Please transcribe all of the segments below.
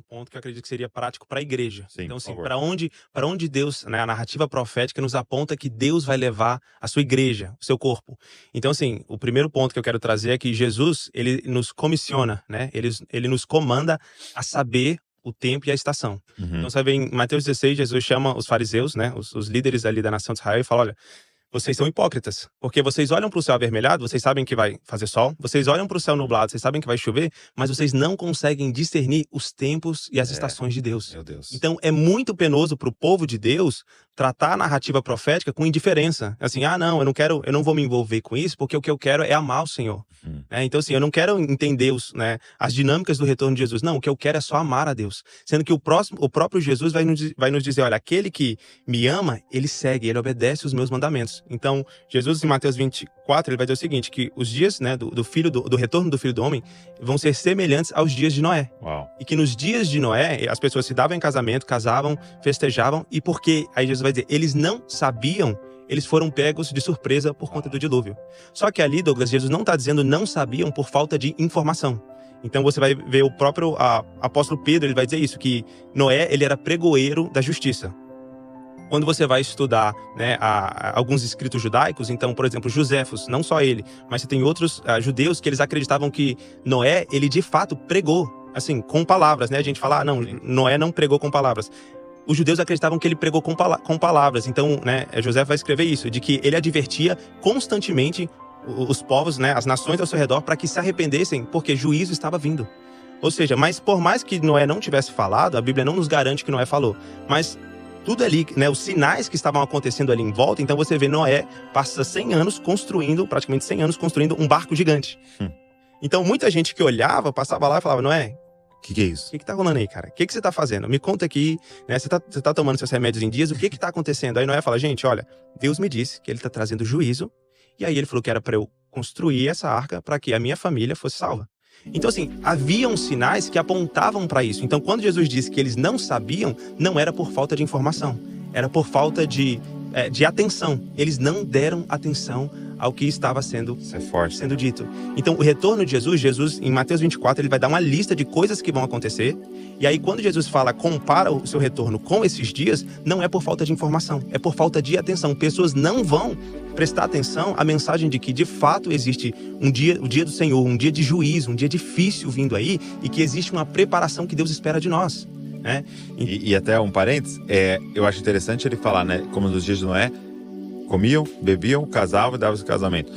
ponto que eu acredito que seria prático para a igreja. Sim, Então, assim, por para onde Deus, né, a narrativa profética nos aponta que Deus vai levar a sua igreja, o seu corpo. Então, assim, o primeiro ponto que eu quero trazer é que Jesus, ele nos comissiona, né? Ele nos comanda a saber o tempo e a estação. Então, você vai ver em Mateus 16, Jesus chama os fariseus, né, os líderes ali da nação de Israel e fala, olha, vocês são hipócritas, porque vocês olham para o céu avermelhado, vocês sabem que vai fazer sol, vocês olham para o céu nublado, vocês sabem que vai chover, mas vocês não conseguem discernir os tempos e as estações de Deus. Meu Deus. Então é muito penoso para o povo de Deus tratar a narrativa profética com indiferença. Assim, não, eu não vou me envolver com isso, porque o que eu quero é amar o Senhor. Então, assim, eu não quero entender as dinâmicas do retorno de Jesus. Não, o que eu quero é só amar a Deus. Sendo que o próprio Jesus vai nos dizer, olha, aquele que me ama, ele segue, ele obedece os meus mandamentos. Então, Jesus, em Mateus 24, ele vai dizer o seguinte, que os dias, né, do retorno do Filho do Homem vão ser semelhantes aos dias de Noé. Uau. E que nos dias de Noé, as pessoas se davam em casamento, casavam, festejavam, e porque, aí Jesus vai dizer, eles não sabiam, eles foram pegos de surpresa por conta do dilúvio. Só que ali, Douglas, Jesus não está dizendo não sabiam por falta de informação. Então você vai ver o próprio apóstolo Pedro, ele vai dizer isso, que Noé, ele era pregoeiro da justiça. Quando você vai estudar, né, alguns escritos judaicos, então, por exemplo, Josefos, não só ele, mas você tem outros judeus que eles acreditavam que Noé, ele de fato pregou, assim, com palavras, né? A gente fala, não, Noé não pregou com palavras. Os judeus acreditavam que ele pregou com palavras. Então, né, José vai escrever isso, de que ele advertia constantemente os povos, né, as nações ao seu redor, para que se arrependessem, porque juízo estava vindo. Ou seja, mas por mais que Noé não tivesse falado, a Bíblia não nos garante que Noé falou, mas tudo ali, né, os sinais que estavam acontecendo ali em volta, então você vê Noé passa 100 anos construindo, praticamente 100 anos construindo um barco gigante. Então muita gente que olhava, passava lá e falava, Noé, o que é isso? O que tá rolando aí, cara? O que você tá fazendo? Me conta aqui, né? Você tá tomando seus remédios em dias, o que tá acontecendo? Aí Noé fala, gente, olha, Deus me disse que ele tá trazendo juízo, e aí ele falou que era para eu construir essa arca para que a minha família fosse salva. Então, assim, haviam sinais que apontavam para isso. Então, quando Jesus disse que eles não sabiam, não era por falta de informação, era por falta de atenção. Eles não deram atenção ao que estava sendo dito. Então, o retorno de Jesus, em Mateus 24, ele vai dar uma lista de coisas que vão acontecer. E aí, quando Jesus compara o seu retorno com esses dias, não é por falta de informação, é por falta de atenção. Pessoas não vão prestar atenção à mensagem de que, de fato, existe o dia do Senhor, um dia de juízo, um dia difícil vindo aí, e que existe uma preparação que Deus espera de nós. Né? E até um parênteses, eu acho interessante ele falar, né, como nos dias de Noé, comiam, bebiam, casavam e davam esse casamento.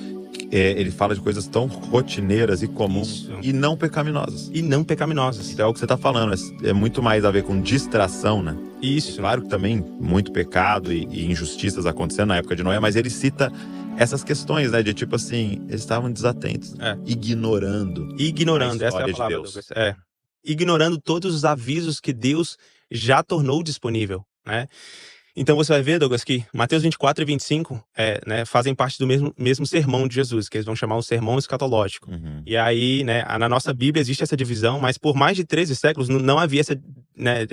Ele fala de coisas tão rotineiras e comuns e não pecaminosas. Então é o que você está falando, é muito mais a ver com distração, né? Isso. Claro que também muito pecado e injustiças acontecendo na época de Noé, mas ele cita essas questões, né, de tipo assim, eles estavam desatentos, ignorando essa é a palavra, Douglas. Ignorando todos os avisos que Deus já tornou disponível, né? Então você vai ver, Douglas, que Mateus 24 e 25 né, fazem parte do mesmo sermão de Jesus, que eles vão chamar o sermão escatológico. E aí, né, na nossa Bíblia existe essa divisão, mas por mais de 13 séculos não havia essa, né,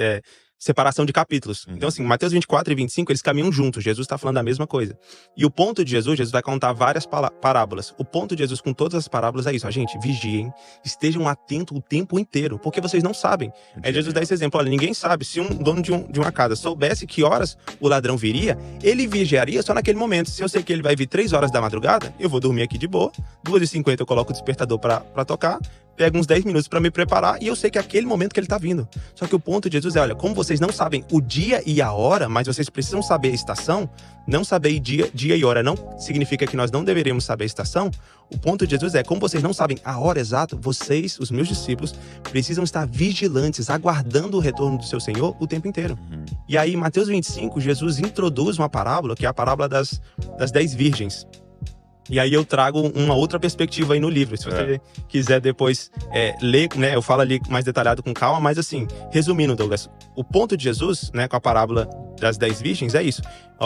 separação de capítulos. Então, assim, Mateus 24 e 25, eles caminham juntos. Jesus está falando a mesma coisa. E o ponto de Jesus vai contar várias parábolas. O ponto de Jesus com todas as parábolas é isso. Gente, vigiem, estejam atentos o tempo inteiro, porque vocês não sabem. Aí Jesus dá esse exemplo. Olha, ninguém sabe. Se um dono de uma casa soubesse que horas o ladrão viria, ele vigiaria só naquele momento. Se eu sei que ele vai vir 3 horas da madrugada, eu vou dormir aqui de boa. 2h50 eu coloco o despertador para tocar. Pego uns 10 minutos para me preparar e eu sei que é aquele momento que ele tá vindo. Só que o ponto de Jesus é, olha, como vocês não sabem o dia e a hora, mas vocês precisam saber a estação, não saber dia e hora não significa que nós não deveríamos saber a estação. O ponto de Jesus é, como vocês não sabem a hora exata, vocês, os meus discípulos, precisam estar vigilantes, aguardando o retorno do seu Senhor o tempo inteiro. E aí, em Mateus 25, Jesus introduz uma parábola, que é a parábola das 10 virgens. E aí eu trago uma outra perspectiva aí no livro. Se você quiser depois ler, né, eu falo ali mais detalhado com calma, mas assim, resumindo, Douglas, o ponto de Jesus, né, com a parábola das 10 virgens é isso.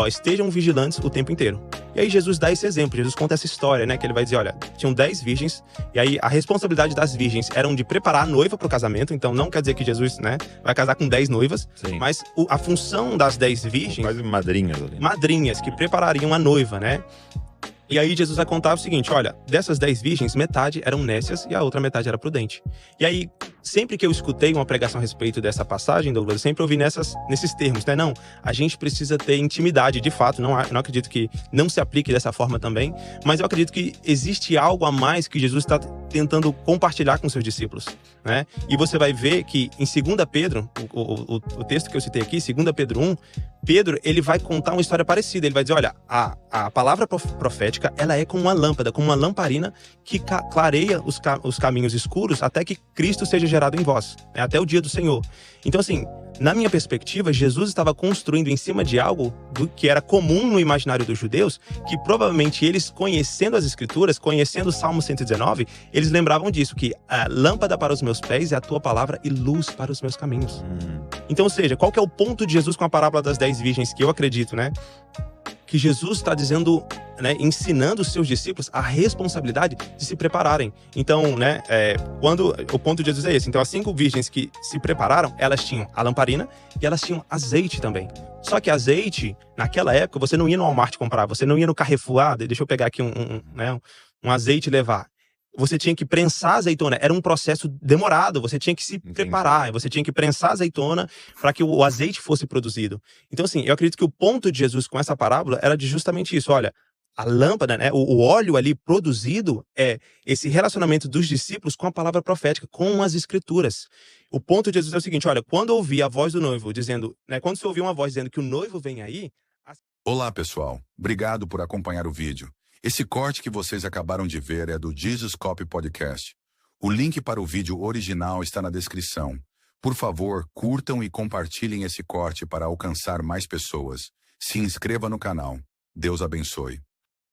Estejam vigilantes o tempo inteiro. E aí Jesus dá esse exemplo, Jesus conta essa história, né, que ele vai dizer, olha, tinham 10 virgens, e aí a responsabilidade das virgens era de preparar a noiva para o casamento, então não quer dizer que Jesus, né, vai casar com 10 noivas, mas a função das 10 virgens... Quase madrinhas ali. Madrinhas, que preparariam a noiva, né? E aí Jesus vai contar o seguinte, olha, dessas 10 virgens, metade eram nécias e a outra metade era prudente. E aí, sempre que eu escutei uma pregação a respeito dessa passagem, Douglas, eu sempre ouvi nesses termos, né? Não, a gente precisa ter intimidade, de fato, não acredito que não se aplique dessa forma também, mas eu acredito que existe algo a mais que Jesus está tentando compartilhar com seus discípulos, né? E você vai ver que em 2 Pedro, o texto que eu citei aqui, 2 Pedro 1, Pedro, ele vai contar uma história parecida. Ele vai dizer, olha, a palavra profética, ela é como uma lâmpada, como uma lamparina que clareia os caminhos escuros até que Cristo seja gerado em vós, né? Até o dia do Senhor. Então, assim, na minha perspectiva, Jesus estava construindo em cima de algo que era comum no imaginário dos judeus, que provavelmente eles, conhecendo as Escrituras, conhecendo o Salmo 119, eles lembravam disso, que a lâmpada para os meus pés é a tua palavra e luz para os meus caminhos. Então, ou seja, qual que é o ponto de Jesus com a parábola das 10 virgens, que eu acredito, né? Que Jesus está dizendo, né, ensinando os seus discípulos a responsabilidade de se prepararem. Então, né, quando o ponto de Jesus é esse. Então, as 5 virgens que se prepararam, elas tinham a lamparina e elas tinham azeite também. Só que azeite, naquela época, você não ia no Walmart comprar, você não ia no Carrefour, deixa eu pegar aqui um azeite e levar. Você tinha que prensar a azeitona. Era um processo demorado. Você tinha que se preparar. Você tinha que prensar a azeitona para que o azeite fosse produzido. Então, assim, eu acredito que o ponto de Jesus com essa parábola era de justamente isso. Olha, a lâmpada, né, o óleo ali produzido é esse relacionamento dos discípulos com a palavra profética, com as Escrituras. O ponto de Jesus é o seguinte, olha, quando ouvir a voz do noivo dizendo, né, quando você ouvir uma voz dizendo que o noivo vem aí... Olá, pessoal. Obrigado por acompanhar o vídeo. Esse corte que vocês acabaram de ver é do Jesus Copy Podcast. O link para o vídeo original está na descrição. Por favor, curtam e compartilhem esse corte para alcançar mais pessoas. Se inscreva no canal. Deus abençoe.